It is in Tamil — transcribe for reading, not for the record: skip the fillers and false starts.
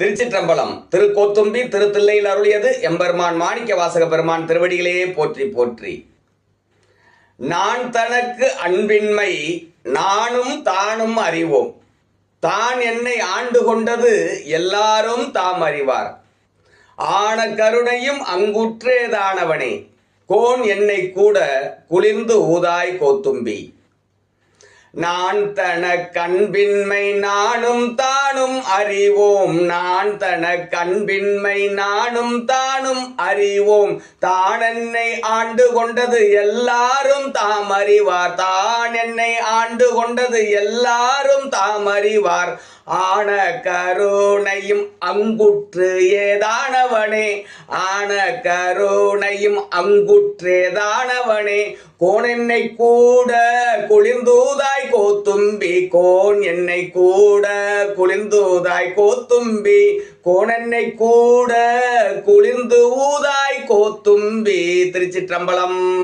திருச்சிற்றம்பலம். திருக்கோத்தும்பி திருத்தில்லையில் அருளியது எம்பெருமான் மாணிக்க வாசக பெருமான் திருவடிகளே போற்றி போற்றி. நான் தனக்கு அன்பின்மை நானும் தானும் அறிவோம். தான் என்னை ஆண்டு கொண்டது எல்லாரும் தாம் அறிவார். ஆன கருணையும் அங்குற்றேதானவனே கோன் என்னை கூட குளிர்ந்து ஊதாய் கோத்தும்பி. நான் தனக்கன்பின்மை நானும் தானும் அறிவோம். நான் தனக்கன்பின்மை நானும் தானும் அறிவோம். தான் என்னை ஆண்டு கொண்டது எல்லாரும் தாம் அறிவார். தான் என்னை ஆண்டு கொண்டது எல்லாரும் தாம் அறிவார். ஆன கருணையும் அங்குற்று ஏதானவனே ஆன கருணையும் அங்குற்றேதானவனே கோன் என்னை கூட குளிர்ந்தூதாய் கோத்தும்பி. கோன் என்னை கூட குளிர்ந்தூதாய் கோத்தும்பி. கோன் என்னை கூட குளிர்ந்து ஊதாய் கோத்தும்பி. திருச்சிற்றம்பலம்.